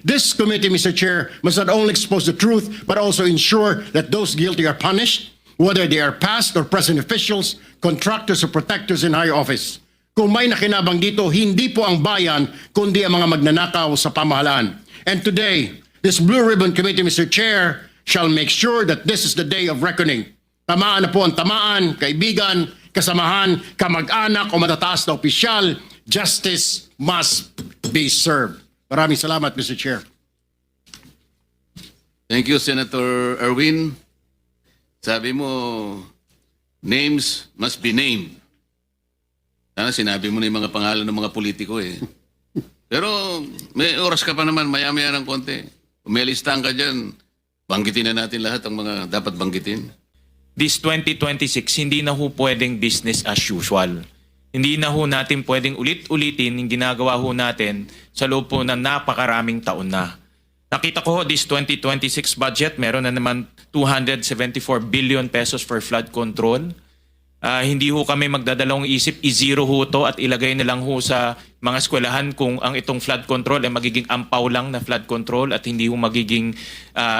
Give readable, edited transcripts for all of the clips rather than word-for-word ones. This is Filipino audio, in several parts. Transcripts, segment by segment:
This committee, Mr. Chair, must not only expose the truth, but also ensure that those guilty are punished, whether they are past or present officials, contractors or protectors in high office. Kung may nakinabang dito, hindi po ang bayan, kundi ang mga magnanakaw sa pamahalaan. And today, this Blue Ribbon Committee, Mr. Chair, shall make sure that this is the day of reckoning. Tamaan na po ang tamaan, kaibigan, kasamahan, kamag-anak o matataas na opisyal. Justice must be served. Maraming salamat, Mr. Chair. Thank you, Senator Erwin. Sabi mo, names must be named. Sana sinabi mo na yung mga pangalan ng mga politiko eh. Pero may oras ka pa naman, maya-maya ng konti. Kung may listahan ka dyan, banggitin na natin lahat ang mga dapat banggitin. This 2026, hindi na ho pwedeng business as usual. Hindi na ho natin pwedeng ulit-ulitin yung ginagawa ho natin sa loob po ng napakaraming taon na. Nakita ko ho, this 2026 budget, meron na naman 274 billion pesos for flood control. Hindi ho kami magdadalawang isip, i-zero ho to at ilagay na lang ho sa mga eskwelahan kung ang itong flood control ay magiging ampaw lang na flood control at hindi ho magiging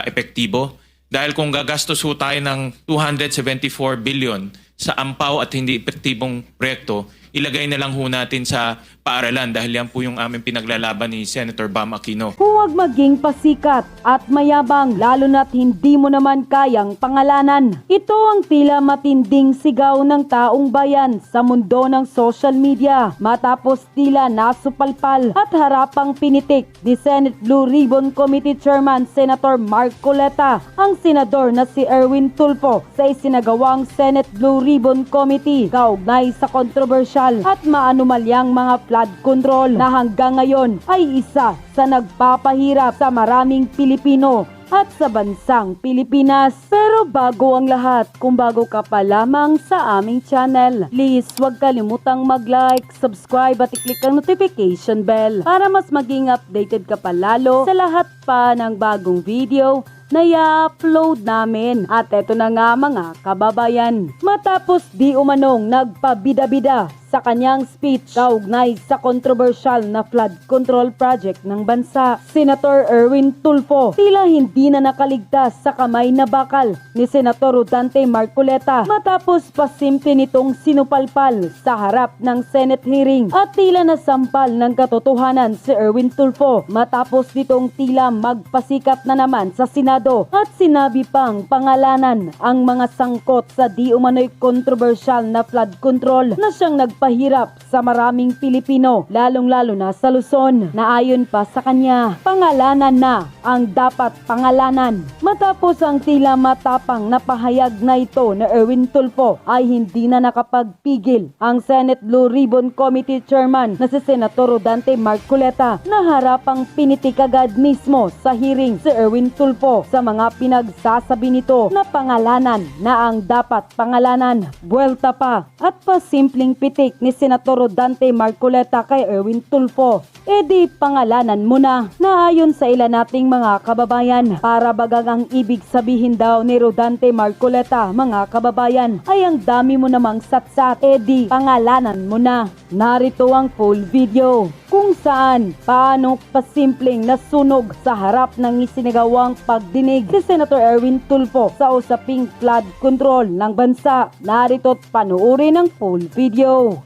epektibo. Dahil kung gagastos ho tayo ng 274 billion sa ampaw at hindi epektibong proyekto, ilagay na lang ho natin sa paaralan dahil yan po yung aming pinaglalaban ni Senator Bam Aquino. Huwag maging pasikat at mayabang lalo na't hindi mo naman kayang pangalanan. Ito ang tila matinding sigaw ng taong bayan sa mundo ng social media matapos tila nasupalpal at harapang pinitik ni Senate Blue Ribbon Committee Chairman Senator Mark Coleta ang senador na si Erwin Tulfo sa isinagawang Senate Blue Ribbon Committee kaugnay sa kontrobersyal at maanumalyang mga flood control na hanggang ngayon ay isa sa nagpapahirap sa maraming Pilipino at sa bansang Pilipinas. Pero bago ang lahat, kung bago ka pa lamang sa aming channel, please huwag kalimutang mag-like, subscribe at i-click ang notification bell para mas maging updated ka pa lalo sa lahat pa ng bagong video na i-upload namin. At eto na nga mga kababayan, matapos di umanong nagpabida-bida sa kanyang speech kaugnay sa kontrobersyal na flood control project ng bansa, Senator Erwin Tulfo tila hindi na nakaligtas sa kamay na bakal ni Senator Rodante Marcoleta matapos pasimple nitong sinupalpal sa harap ng Senate hearing at tila nasampal ng katotohanan si Erwin Tulfo matapos nitong tila magpasikat na naman sa Senado at sinabi pang pangalanan ang mga sangkot sa di umano'y kontrobersyal na flood control na siyang nagpahirap sa maraming Pilipino, lalong-lalo na sa Luzon, na ayon pa sa kanya, pangalanan na ang dapat pangalanan. Matapos ang tila matapang na pahayag na ito na Erwin Tulfo ay hindi na nakapagpigil ang Senate Blue Ribbon Committee Chairman na si Senator Rodante Marcoleta na harapang pinitik agad mismo sa hearing si Erwin Tulfo sa mga pinagsasabi nito na pangalanan na ang dapat pangalanan. Buwelta pa at pasimpleng pitik ni Senator Rodante Marcoleta kay Erwin Tulfo, di pangalanan mo na ayon sa ilan nating mga kababayan. Para bagang ang ibig sabihin daw ni Rodante Marcoleta, mga kababayan, ay ang dami mo namang satsat, di pangalanan mo na. Narito ang full video kung saan paano pasimpleng nasunog sa harap ng isinagawang pagdinig ni Senator Erwin Tulfo sa usaping flood control ng bansa. Narito't panoorin ang full video.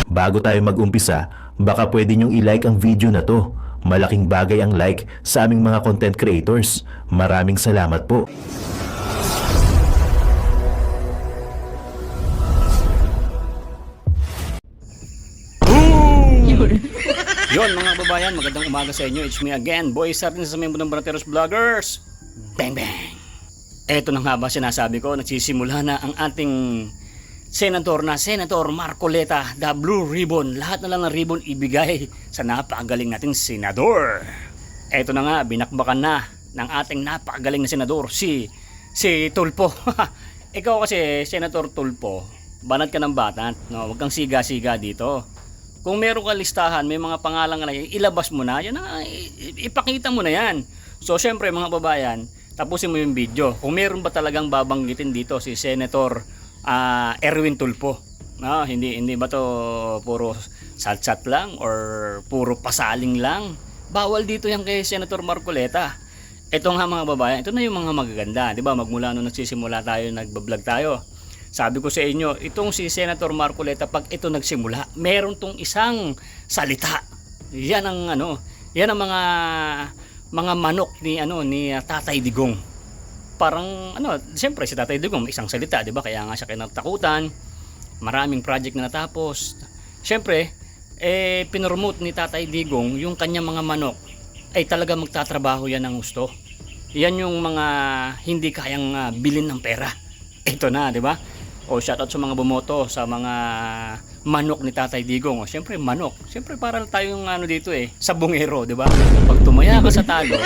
Bago tayo mag-umpisa, baka pwede nyong i-like ang video na to. Malaking bagay ang like sa aming mga content creators. Maraming salamat po. Yon mga kababayan, magandang umaga sa inyo. It's me again, Boy Sardin sa membro ng Banateros Vloggers. Bang bang! Eto na nga ba sinasabi ko, nagsisimula na ang ating Senator Marcoleta, the Blue Ribbon. Lahat na lang ng ribbon ibigay sa napakagaling nating senador. Eto na nga, binakbakan na ng ating napakagaling na senador, si Tulfo. Ikaw kasi, Senator Tulfo, banat ka ng batat, no? Huwag kang siga-siga dito. Kung meron ka listahan, may mga pangalan na ilabas mo na, yan na, ipakita mo na yan. So syempre mga babayan, tapusin mo yung video. Kung meron ba talagang babanggitin dito si Senator Erwin Tulfo. No, hindi ba to puro sat-sat lang or puro pasaling lang? Bawal dito yan kay Senator Marcoleta. Ito nga mga babayan, ito na yung mga magaganda, 'di ba? Magmula nung nagsisimula tayo, nagba-vlog tayo. Sabi ko sa inyo, itong si Senator Marcoleta pag ito nagsimula, meron tong isang salita. Yan ang yan ang mga manok ni Tatay Digong. Parang siyempre si Tatay Digong may isang salita, 'di ba? Kaya nga siya kinatakutan. Maraming project na natapos. Siyempre, pinromote ni Tatay Digong yung kanyang mga manok ay talaga magtatrabaho yan ng gusto. Yan yung mga hindi kayang bilhin ng pera. Ito na, 'di ba? O shoutout sa mga bumoto sa mga manok ni Tatay Digong. O syempre manok. Syempre para tayong dito sabongero, 'di ba? Pag tumaya ka sa talo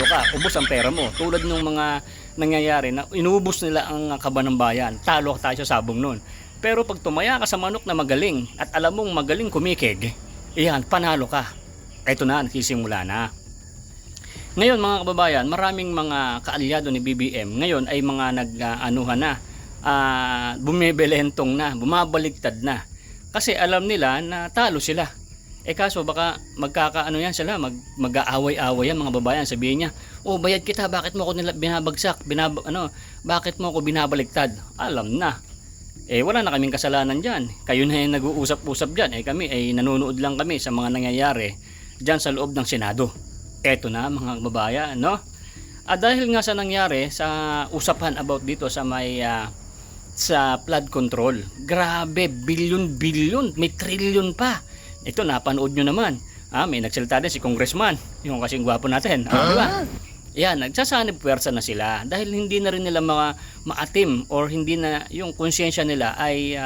ka, ubos ang pera mo. Tulad ng mga nangyayari na inubos nila ang kaban ng bayan. Talo tayo sa sabong noon. Pero pag tumaya ka sa manok na magaling at alam mong magaling kumikig, iyan, panalo ka. Ito na, nagsisimula na. Ngayon mga kababayan, maraming mga kaalyado ni BBM ngayon ay mga bumibelentong na, bumabaligtad na. Kasi alam nila na talo sila. Kaso baka sila, mag-aaway-aaway yan mga babayan. Sabihin niya, bayad kita, bakit mo ako binabagsak? Bakit mo ako binabaligtad? Alam na. Wala na kaming kasalanan dyan. Kayo na yung nag-uusap-usap dyan. Kami nanonood lang kami sa mga nangyayari dyan sa loob ng Senado. Eto na mga babayan, no? Dahil nga sa nangyari sa usapan about dito sa sa flood control. Grabe, bilyon-bilyon, may trilyon pa. Ito napanood nyo naman. May nagsalita din si Congressman, yung kasing gwapo natin. Di ba? Yan, nagsasanib puwersa na sila dahil hindi na rin nila maatim or hindi na yung konsyensya nila ay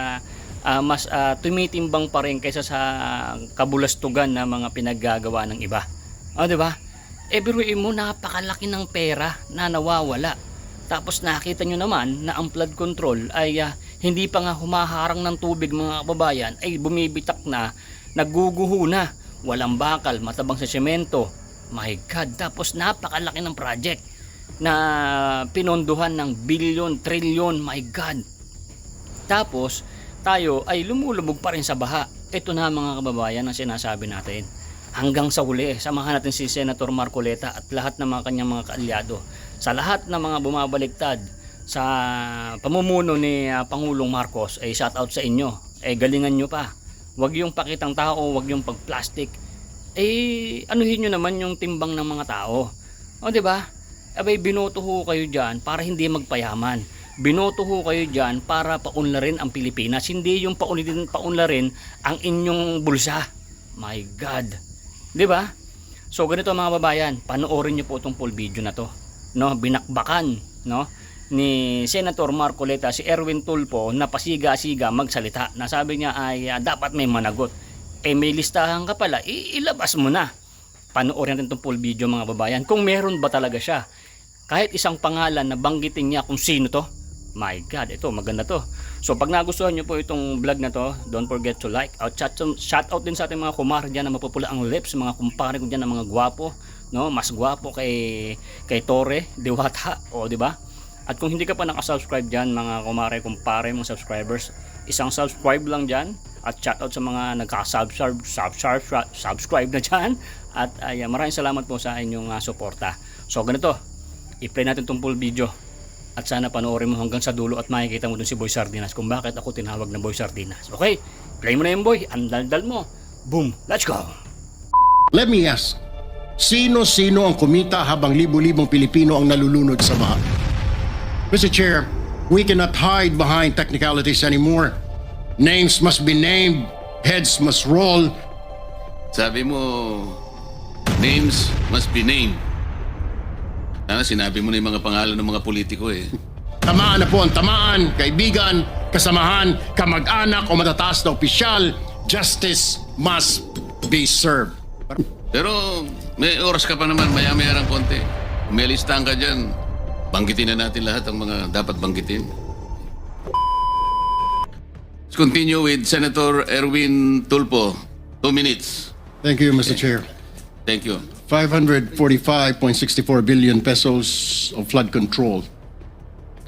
mas tumitimbang pa rin kaysa sa kabulastugan na mga pinaggagawa ng iba. Di ba? Biruin mo, napakalaki ng pera na nawawala. Tapos nakita nyo naman na ang flood control ay hindi pa nga humaharang ng tubig mga kababayan, ay bumibitak na, naguguho na, walang bakal, matabang sa semento. My God, tapos napakalaki ng project na pinondohan ng bilyon, trilyon, my God. Tapos tayo ay lumulubog pa rin sa baha. Ito na mga kababayan ang sinasabi natin. Hanggang sa huli, samahan natin si Senator Marcoleta at lahat ng mga kanyang mga kaalyado. Sa lahat ng mga bumabaligtad sa pamumuno ni Pangulong Marcos, shout out sa inyo. Galingan nyo pa. Huwag yung pakitang tao, huwag yung pag-plastic. Anuhin nyo naman yung timbang ng mga tao. Di ba? Binoto ho kayo dyan para hindi magpayaman. Binoto ho kayo dyan para paunlarin ang Pilipinas. Hindi yung paunlarin ang inyong bulsa. My God. Di ba? So ganito mga babayan, panoorin nyo po itong full video na to. No, binakbakan, no, ni Senator Marcoleta si Erwin Tulfo na pasiga-siga magsalita. Nasabi niya ay dapat may managot. May listahan ka pala, ilabas mo na. Panoorin natin itong full video mga babayan. Kung meron ba talaga siya. Kahit isang pangalan na banggitin niya kung sino to. My God, ito maganda to. So pag nagustuhan nyo po itong vlog na to, don't forget to like. Shout out din sa ating mga kumare dyan na mapupula ang lips. Mga kumpare ko dyan na mga gwapo. No? Mas gwapo kay Torre, Diwata. Di ba? At kung hindi ka pa nakasubscribe dyan, mga kumare, kumpare, mga subscribers, isang subscribe lang dyan. At shout out sa mga subscribe na dyan. At maraming salamat po sa inyong suporta. So ganito, i-play natin itong full video. At sana panoorin mo hanggang sa dulo at makikita mo dun si Boy Sardinas kung bakit ako tinawag na Boy Sardinas. Okay, play mo na yung boy, ang daldal mo. Boom, let's go! Let me ask, sino-sino ang kumita habang libo-libong Pilipino ang nalulunod sa baha? Mr. Chair, we cannot hide behind technicalities anymore. Names must be named, heads must roll. Sabi mo, names must be named. Sana sinabi mo na yung mga pangalan ng mga politiko Tamaan na po ang tamaan, kaibigan, kasamahan, kamag-anak o matataas na opisyal. Justice must be served. Pero may oras ka pa naman, maya-maya ng konti. Kung may listahan ka dyan, banggitin na natin lahat ang mga dapat banggitin. Let's continue with Senator Erwin Tulfo. 2 minutes. Thank you, Mr. Chair. Thank you. 545.64 billion pesos of flood control.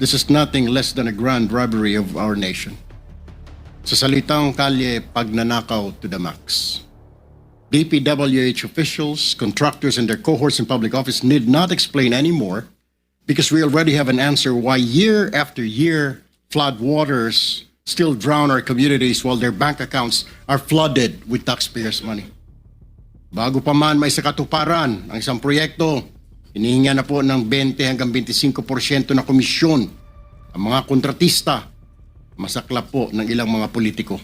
This is nothing less than a grand robbery of our nation. Sa salitang kalye, pagnanakaw to the max. DPWH officials, contractors, and their cohorts in public office need not explain anymore because we already have an answer why year after year flood waters still drown our communities while their bank accounts are flooded with taxpayers' money. Bago pa man may sakatuparan ang isang proyekto, hinihinga na po ng 20 hanggang 25% na komisyon ang mga kontratista, masaklap po ng ilang mga politiko.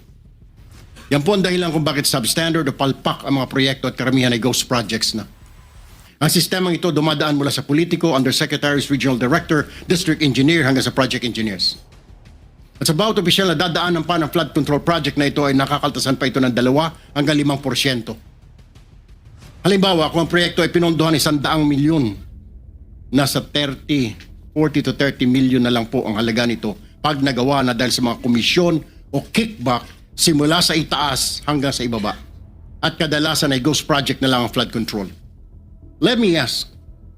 Yan po ang dahilan kung bakit substandard o palpak ang mga proyekto at karamihan ay ghost projects na. Ang sistemang ito dumadaan mula sa politiko, undersecretaries, regional director, district engineer hanggang sa project engineers. At sa bawat opisyal na dadaanan pa ng flood control project na ito ay nakakaltasan pa ito ng 2 hanggang 5%. Halimbawa, kung ang proyekto ay pinondohan ng 100 milyon, nasa 40 to 30 milyon na lang po ang halaga nito pag nagawa na dahil sa mga komisyon o kickback simula sa itaas hanggang sa ibaba. At kadalasan ay ghost project na lang ang flood control. Let me ask,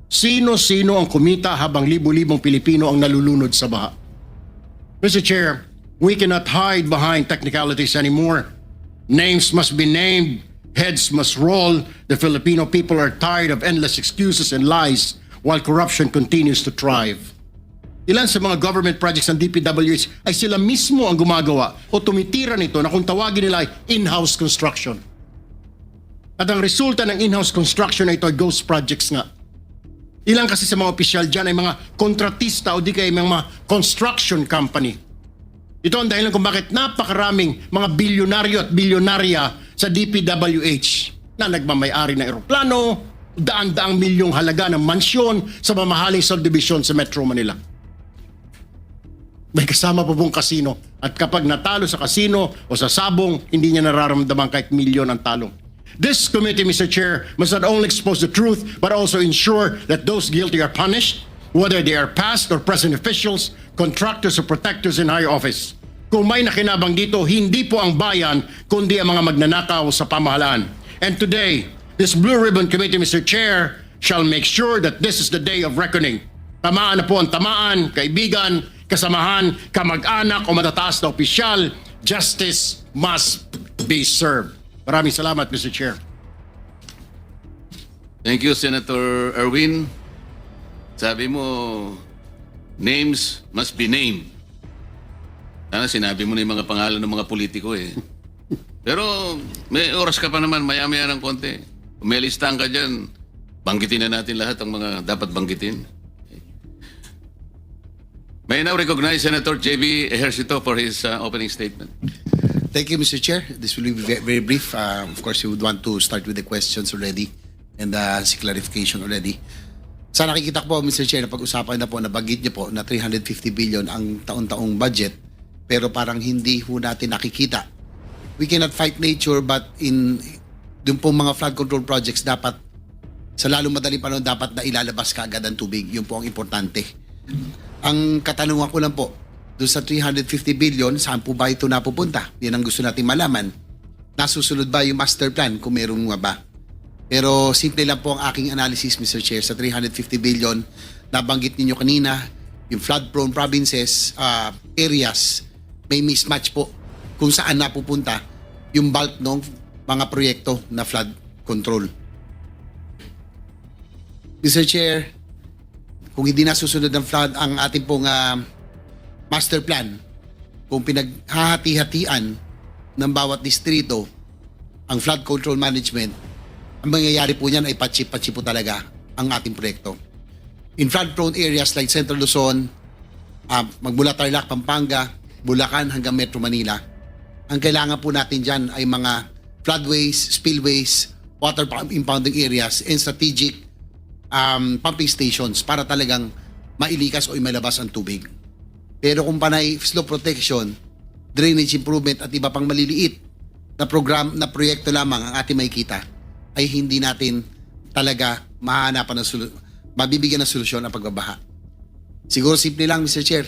sino-sino ang kumita habang libu-libong Pilipino ang nalulunod sa baha? Mr. Chair, we cannot hide behind technicalities anymore. Names must be named, heads must roll. The Filipino people are tired of endless excuses and lies while corruption continues to thrive. Ilan sa mga government projects ng DPWH ay sila mismo ang gumagawa o tumitira nito na kung tawagin nila ay in-house construction. At ang resulta ng in-house construction na ito ay ghost projects nga. Ilan kasi sa mga opisyal dyan ay mga kontratista o di kaya mga construction company. Ito ang dahilan kung bakit napakaraming mga bilyonaryo at bilyonarya sa DPWH na nagmamayari ng eroplano, daan-daang milyong halaga ng mansyon sa mamahaling subdivision sa Metro Manila. May kasama pa pong kasino. At kapag natalo sa kasino o sa sabong, hindi niya nararamdaman kahit milyon ang talong. This committee, Mr. Chair, must not only expose the truth, but also ensure that those guilty are punished, whether they are past or present officials, contractors or protectors in high office. Kung may nakinabang dito, hindi po ang bayan, kundi ang mga magnanakaw sa pamahalaan. And today, this Blue Ribbon Committee, Mr. Chair, shall make sure that this is the day of reckoning. Tamaan na po ang tamaan, kaibigan, kasamahan, kamag-anak o matataas na opisyal. Justice must be served. Maraming salamat, Mr. Chair. Thank you, Senator Erwin. Sabi mo, names must be named. Sana sinabi mo na yung mga pangalan ng mga politiko eh. Pero may oras ka pa naman, maya-maya ng konti. Kung may listahan ka dyan, banggitin na natin lahat ang mga dapat banggitin. May I now recognize Senator J.B. Ejercito for his opening statement. Thank you, Mr. Chair. This will be very brief. Of course, we would want to start with the questions already and si clarification already. Sa nakikita ko po, Mr. Chair, na pag-usapan na po, nabanggit niyo po na 350 billion ang taon-taong budget, pero parang hindi ho natin nakikita. We cannot fight nature, but dun pong mga flood control projects, dapat sa lalong madaling panahon, dapat na ilalabas kaagad ang tubig. Yun po ang importante. Ang katanungan ko lang po, doon sa 350 billion, saan po ba ito napupunta? Yan ang gusto natin malaman. Nasusunod ba yung master plan kung meron nga ba? Pero simple lang po ang aking analysis, Mr. Chair, sa 350 billion, nabanggit ninyo kanina, yung flood-prone provinces, areas, may mismatch po kung saan napupunta yung bulk ng mga proyekto na flood control. Mr. Chair, kung hindi nasusunod ng flood ang ating pong master plan, kung pinaghahati-hatian ng bawat distrito ang flood control management, ang mangyayari po niyan ay patsi-patsi po talaga ang ating proyekto. In flood-prone areas like Central Luzon, magmula Tarlac, Pampanga, Bulacan hanggang Metro Manila, ang kailangan po natin dyan ay mga floodways, spillways, water impounding areas, and strategic pumping stations para talagang mailikas o imalabas ang tubig. Pero kung panay slope protection, drainage improvement at iba pang maliliit na proyekto lamang ang ating makikita, ay hindi natin talaga mahanapan mabibigyan ng solusyon ang pagbabaha. Siguro simple lang, Mr. Chair,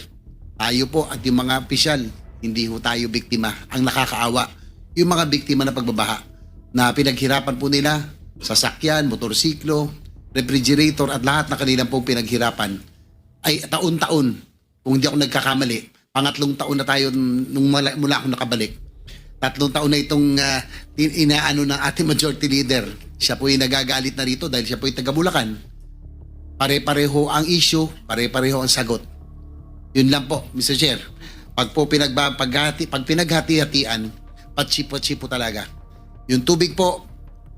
tayo po at yung mga opisyal, hindi ho tayo biktima. Ang nakakaawa, yung mga biktima ng pagbabaha na pinaghirapan po nila, sasakyan, motorsiklo, refrigerator at lahat na kanilang pong pinaghirapan ay taon-taon kung hindi ako nagkakamali, pangatlong taon na tayo mula ako nakabalik. 3 taon na itong inaano ng ating majority leader. Siya po yung nagagalit na rito dahil siya po yung taga Bulacan. Pare-pareho ang issue, pare-pareho ang sagot. Yun lang po, Mr. Chair. Pag pinaghati-hatian, patsipo-tsipo talaga. Yung tubig po,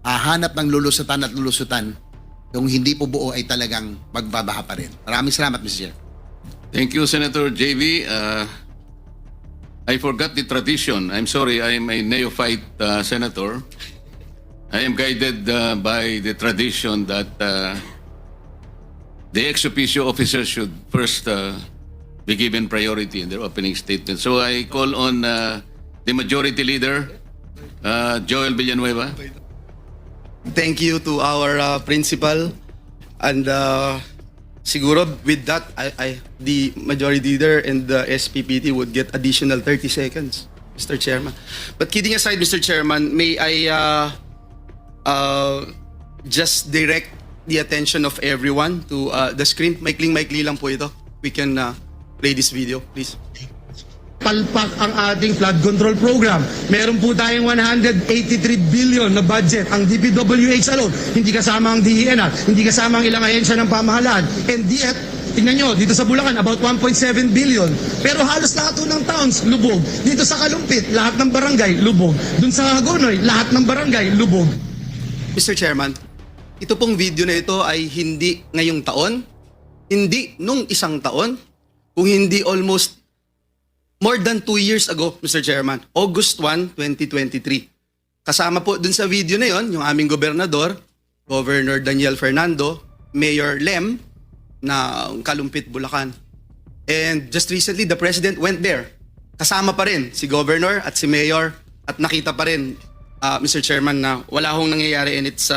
hahanap ng lulusutan at lulusutan. Yung hindi po buo ay talagang magbabaha pa rin. Maraming salamat, Mr. Chair. Thank you, Senator JV. I forgot the tradition. I'm sorry, I'm a neophyte senator. I am guided by the tradition that the ex officio officers should first be given priority in their opening statement. So I call on the majority leader, Joel Villanueva. Thank you to our principal, and siguro with that, the majority leader and the SPPT would get additional 30 seconds, Mr. Chairman. But kidding aside, Mr. Chairman, may I just direct the attention of everyone to the screen. Maikling-maikli lang po ito. We can play this video, please. Palpak ang ating flood control program. Meron po tayong 183 billion na budget ang DPWH alone. Hindi kasama ang DENR, hindi kasama ang ilang ahensya ng pamahalaan. And yet, tingnan nyo, dito sa Bulacan, about 1.7 billion. Pero halos lahat ng towns, lubog. Dito sa Kalumpit, lahat ng barangay, lubog. Dun sa Hagonoy, lahat ng barangay, lubog. Mr. Chairman, ito pong video na ito ay hindi ngayong taon, hindi nung isang taon, kung hindi almost more than 2 years ago, Mr. Chairman, August 1, 2023. Kasama po dun sa video na yon, yung aming gobernador, Governor Daniel Fernando, Mayor Lem, na Kalumpit, Bulacan. And just recently, the President went there. Kasama pa rin si Governor at si Mayor at nakita pa rin, Mr. Chairman, na wala hong nangyayari and it's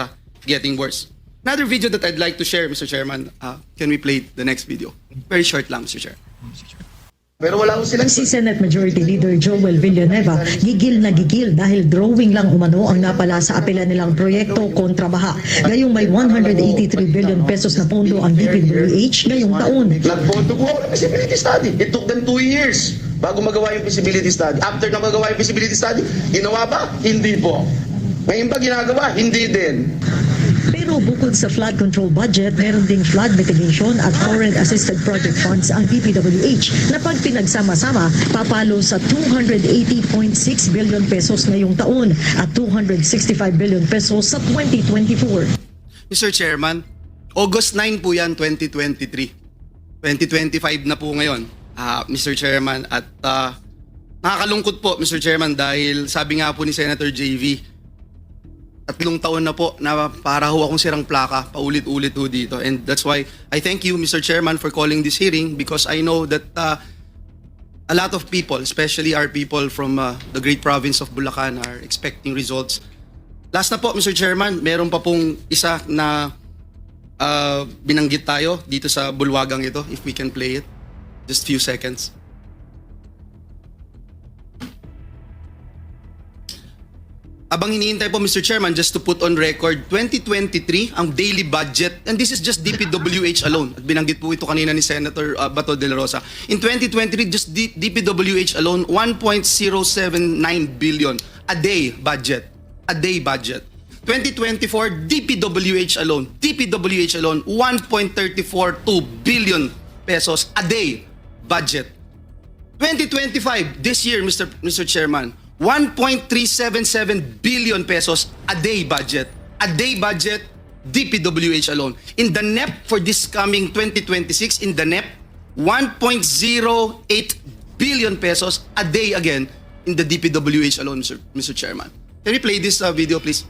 getting worse. Another video that I'd like to share, Mr. Chairman, can we play the next video? Very short lang, Mr. Chair. Pero wala ko silang Si Senate Majority Leader Joel Villanueva gigil na gigil dahil drawing lang umano ang napala sa apela nilang proyekto kontra baha. Gayong may 183 billion pesos na pondo ang DPWH ngayong taon. Nagboto po ako ng feasibility study. It took them 2 years bago magawa yung feasibility study. After na magawa yung feasibility study, ginawa ba? Hindi po. Ngayon ba ginagawa? Hindi din. Pero bukod sa flood control budget, meron ding flood mitigation at foreign assisted project funds ang DPWH na pag pinagsama-sama, papalo sa 280.6 billion pesos ngayong taon at 265 billion pesos sa 2024. Mr. Chairman, August 9 po yan, 2023. 2025 na po ngayon, Mr. Chairman. At nakakalungkot po, Mr. Chairman, dahil sabi nga po ni Senator JV, 3 taon na po na para ho akong sirang plaka, paulit-ulit ho dito. And that's why I thank you, Mr. Chairman, for calling this hearing, because I know that a lot of people, especially our people from the great province of Bulacan, are expecting results. Last na po, Mr. Chairman, meron pa pong isa na binanggit tayo dito sa bulwagang ito, if we can play it. Just few seconds. Abang hinihintay po, Mr. Chairman, just to put on record, 2023, ang daily budget, and this is just DPWH alone. At binanggit po ito kanina ni Senator Bato de la Rosa. In 2023, just DPWH alone, 1.079 billion a day budget. A day budget. 2024, DPWH alone, 1.342 billion pesos a day budget. 2025, this year, Mr. Chairman, 1.377 billion pesos a day budget. A day budget, DPWH alone. In the NEP for this coming 2026, in the NEP, 1.08 billion pesos a day again in the DPWH alone, Mr. Chairman. Can we play this video, please?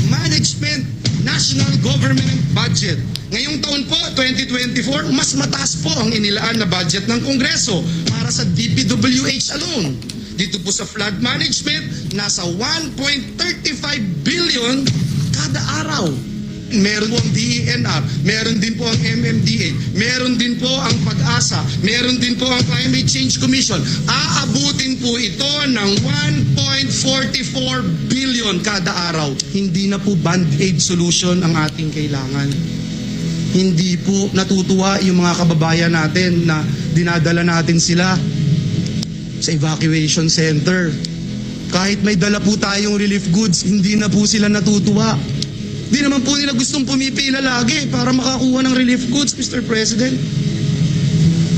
Management National Government Budget. Ngayong taon po, 2024, mas mataas po ang inilaan na budget ng Kongreso para sa DPWH alone. Dito po sa flood management, nasa 1.35 billion kada araw. Meron po ang DENR, meron din po ang MMDA, meron din po ang PAG-ASA, meron din po ang Climate Change Commission. Aabutin po ito ng 1.44 billion kada araw. Hindi na po band-aid solution ang ating kailangan. Hindi po natutuwa yung mga kababayan natin na dinadala natin sila sa evacuation center. Kahit may dala po tayong relief goods, hindi na po sila natutuwa. Hindi naman po nila gustong pumipila lagi para makakuha ng relief goods, Mr. President.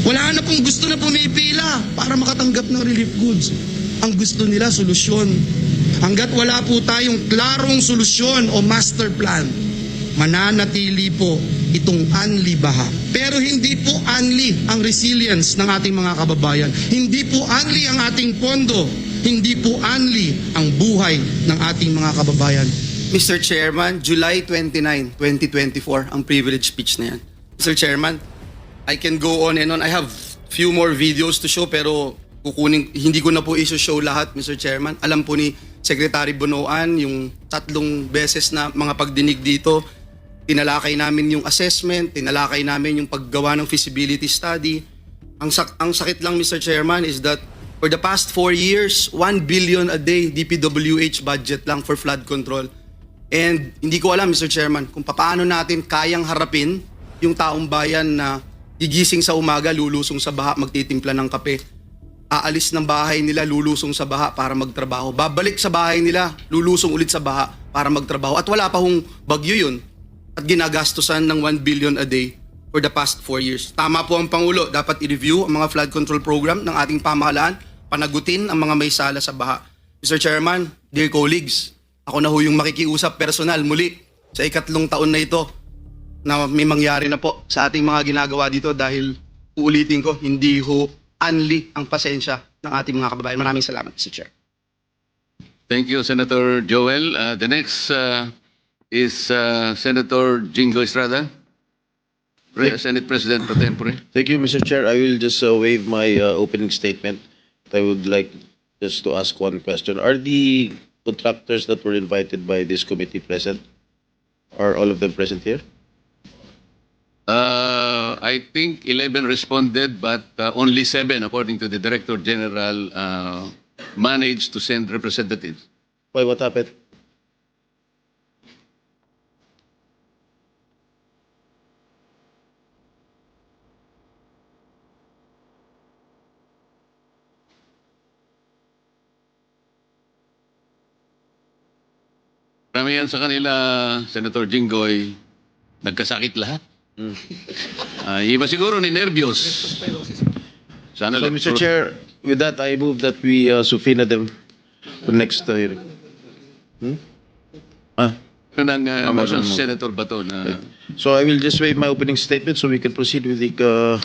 Wala na pong gusto na pumipila para makatanggap ng relief goods. Ang gusto nila, solusyon. Hanggat wala po tayong klarong solusyon o master plan, mananatili po itong unli baha. Pero hindi po unli ang resilience ng ating mga kababayan. Hindi po unli ang ating pondo. Hindi po unli ang buhay ng ating mga kababayan. Mr. Chairman, July 29, 2024, ang privilege speech na yan. Mr. Chairman, I can go on and on. I have few more videos to show pero hindi ko na po i-show lahat, Mr. Chairman. Alam po ni Secretary Bonoan yung 3 beses na mga pagdinig dito. Tinalakay namin yung assessment, tinalakay namin yung paggawa ng feasibility study. Ang sakit lang, Mr. Chairman, is that for the past 4 years, 1 billion a day DPWH budget lang for flood control. And hindi ko alam, Mr. Chairman, kung paano natin kayang harapin yung taong bayan na gigising sa umaga, lulusong sa baha, magtitimpla ng kape. Aalis ng bahay nila, lulusong sa baha para magtrabaho. Babalik sa bahay nila, lulusong ulit sa baha para magtrabaho. At wala pa hong bagyo yun. At ginagastusan ng 1 billion a day for the past 4 years. Tama po ang Pangulo, dapat i-review ang mga flood control program ng ating pamahalaan, panagutin ang mga may sala sa baha. Mr. Chairman, dear colleagues, ako na ho yung makikiusap personal muli sa 3 taon na ito na may mangyari na po sa ating mga ginagawa dito dahil uulitin ko, hindi ho unli ang pasensya ng ating mga kababayan. Maraming salamat, Mr. Chair. Thank you, Senator Joel. The next is Senator Jingo Estrada, Senate President pro tempore. Thank you, Mr. Chair. I will just waive my opening statement. I would like just to ask one question. Are the contractors that were invited by this committee present? Are all of them present here? I think 11 responded, but only 7, according to the Director General, managed to send representatives. Why, what happened? Karamihan sa kanila, Senator Jinggoy, nagkasakit lahat. Iba siguro ni nervyos. Sana So, Mr. Chair, with that, I move that we subpoena them for next hearing. ng motion si Senator Bato na So I will just waive my opening statement so we can proceed with the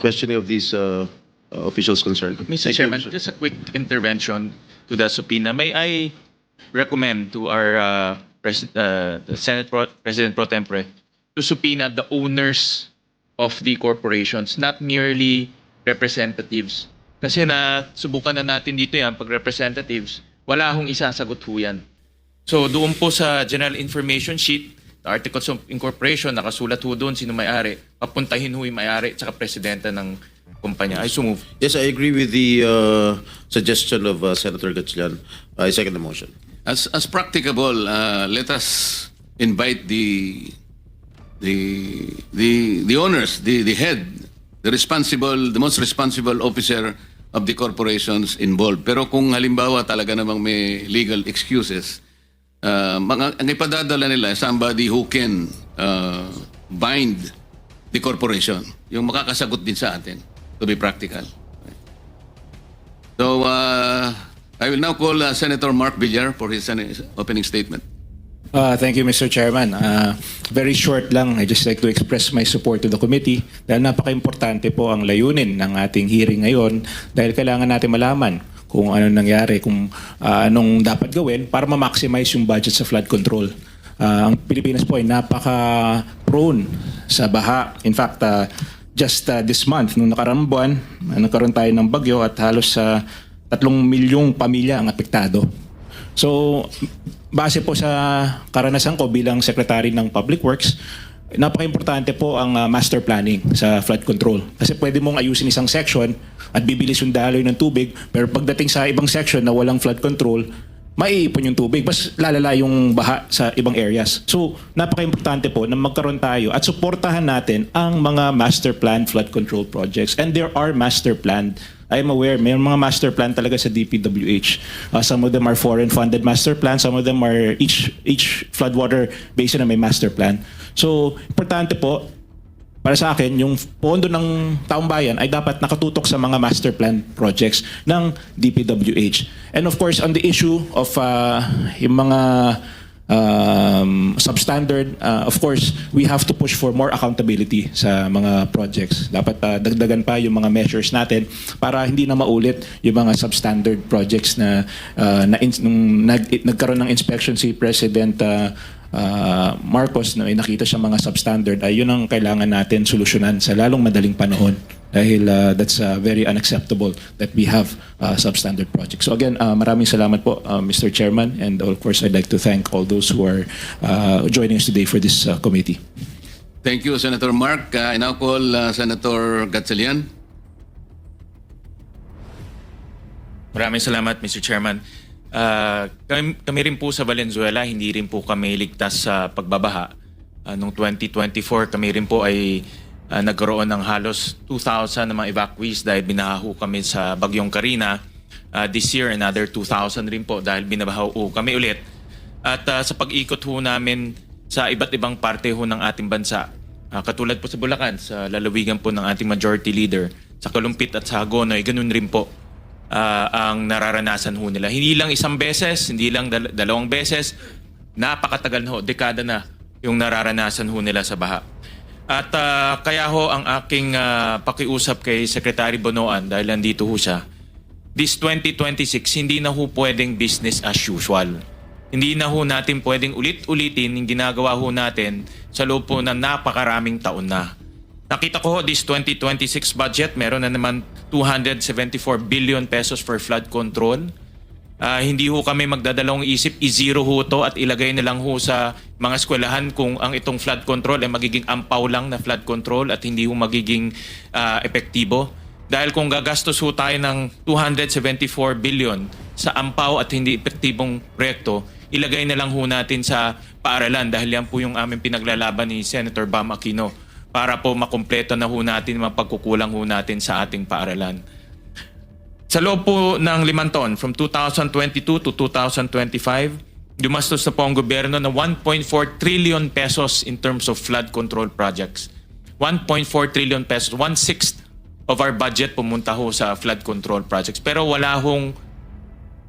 questioning of these officials concerned. Mr. Chairman, just a quick intervention to the subpoena. May I recommend to our the Senate President pro tempore to subpoena the owners of the corporations, not merely representatives. Kasi subukan na natin dito yan, pag representatives, wala hong isasagot ho yan. So doon po sa General Information Sheet, the Articles of Incorporation, nakasulat ho doon sino may-ari, papuntahin ho yung may-ari at saka presidenta ng kumpanya. I so move. Yes, I agree with the suggestion of Senator Gatchalian. I second the motion. as practicable, let us invite the owners, the head, the most responsible officer of the corporations involved. Pero kung halimbawa talaga namang may legal excuses, ang ipadadala nila somebody who can bind the corporation, yung makakasagot din sa atin, to be practical. So, I will now call Senator Mark Villar for his opening statement. Thank you, Mr. Chairman. Very short lang, I just like to express my support to the committee dahil napaka-importante po ang layunin ng ating hearing ngayon dahil kailangan natin malaman kung ano nangyari, kung anong dapat gawin para ma-maximize yung budget sa flood control. Ang Pilipinas po ay napaka-prone sa baha. In fact, just this month, nung nakaraang buwan, nagkaroon tayo ng bagyo at halos 3 milyong pamilya ang apektado. So, base po sa karanasan ko bilang Secretary ng Public Works, napaka-importante po ang master planning sa flood control. Kasi pwede mong ayusin isang section at bibilis yung daloy ng tubig, pero pagdating sa ibang section na walang flood control, maiipon yung tubig, mas lalala yung baha sa ibang areas. So, napaka-importante po na magkaroon tayo at suportahan natin ang mga master plan flood control projects. And there are master plan. I am aware, may mga master plan talaga sa DPWH. Some of them are foreign-funded master plan. Some of them are each floodwater basin na may master plan. So, importante po, para sa akin, yung pondo ng taong bayan ay dapat nakatutok sa mga master plan projects ng DPWH. And of course, on the issue of yung mga substandard, of course, we have to push for more accountability sa mga projects. Dapat dagdagan pa yung mga measures natin para hindi na maulit yung mga substandard projects na nung nagkaroon ng inspection si President Marcos na nakita siya mga substandard, ay yun ang kailangan natin solusyonan sa lalong madaling panahon dahil that's very unacceptable that we have substandard projects. So again, maraming salamat po Mr. Chairman, and of course I'd like to thank all those who are joining us today for this committee. Thank you, Senator Mark. I now call Senator Gatchalian. Maraming salamat, Mr. Chairman. Kami rin po sa Valenzuela, hindi rin po kami ligtas sa pagbabaha. Noong 2024, kami rin po ay nagkaroon ng halos 2,000 na mga evacuees dahil binaha ho kami sa Bagyong Carina. This year, another 2,000 rin po dahil binabaha ho kami ulit. At sa pag-ikot ho namin sa iba't ibang parte ho ng ating bansa, katulad po sa Bulacan, sa lalawigan po ng ating majority leader, sa Kalumpit at sa Hagonoy, ganun rin po ang nararanasan ho nila. Hindi lang isang beses, hindi lang dalawang beses, napakatagal na ho, dekada na yung nararanasan ho nila sa baha. At kaya ho ang aking pakiusap kay Secretary Bonoan, dahil nandito ho siya, this 2026, hindi na ho pwedeng business as usual. Hindi na ho natin pwedeng ulit-ulitin yung ginagawa ho natin sa loob po ng napakaraming taon na. Nakita ko ho, this 2026 budget, meron na naman 274 billion pesos for flood control. Hindi ho kami magdadalawang isip, i-zero ho to at ilagay na lang ho sa mga eskwelahan kung ang itong flood control ay magiging ampaw lang na flood control at hindi ho magiging epektibo. Dahil kung gagastos ho tayo ng 274 billion sa ampaw at hindi epektibong proyekto, ilagay na lang ho natin sa paaralan dahil yan po yung aming pinaglalaban ni Senator Bam Aquino para po makumpleto na ho natin mga pagkukulang ho natin sa ating paaralan. Sa loob po ng 5 taon, from 2022 to 2025, dumastos na po ang gobyerno ng 1.4 trillion pesos in terms of flood control projects. 1.4 trillion pesos, 1/6 of our budget pumunta ho sa flood control projects. Pero wala hong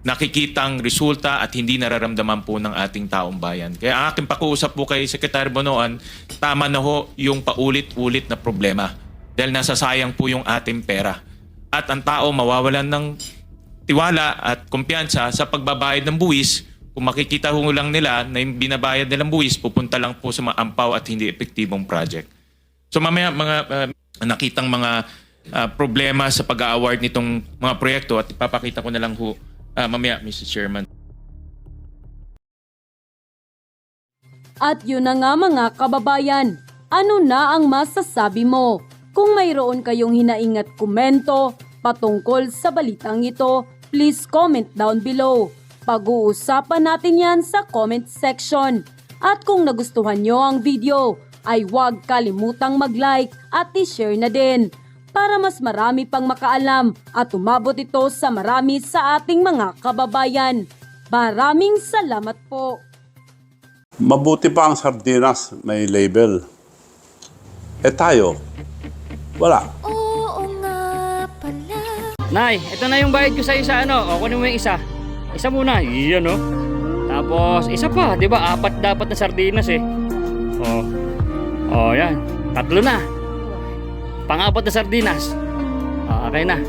nakikitang resulta at hindi nararamdaman po ng ating taong bayan. Kaya ang aking pakiusap po kay Secretary Bonoan, tama na ho yung paulit-ulit na problema dahil nasasayang po yung ating pera. At ang tao mawawalan ng tiwala at kumpiyansa sa pagbabayad ng buwis. Kung makikita ho lang nila na yung binabayad nilang buwis, pupunta lang po sa mga ampaw at hindi epektibong project. So mamaya mga nakitang mga problema sa pag-award nitong mga proyekto at ipapakita ko na lang ho mamaya, Mr. Chairman. At yun na nga mga kababayan, ano na ang masasabi mo? Kung mayroon kayong hinaing at komento patungkol sa balitang ito, please comment down below. Pag-uusapan natin yan sa comment section. At kung nagustuhan nyo ang video, ay huwag kalimutang mag-like at i-share na din para mas marami pang makaalam at umabot ito sa marami sa ating mga kababayan. Maraming salamat po. Mabuti pa ang sardinas may label. Tayo, wala. Oo nga pala. Nay, ito na yung bayad ko sa isa, ano? O, kunin mo yung isa. Isa muna, yan o. Tapos, isa pa, di ba? 4 dapat na sardinas eh. O, yan. 3 na. Pang-4 na sardinas. Okay na.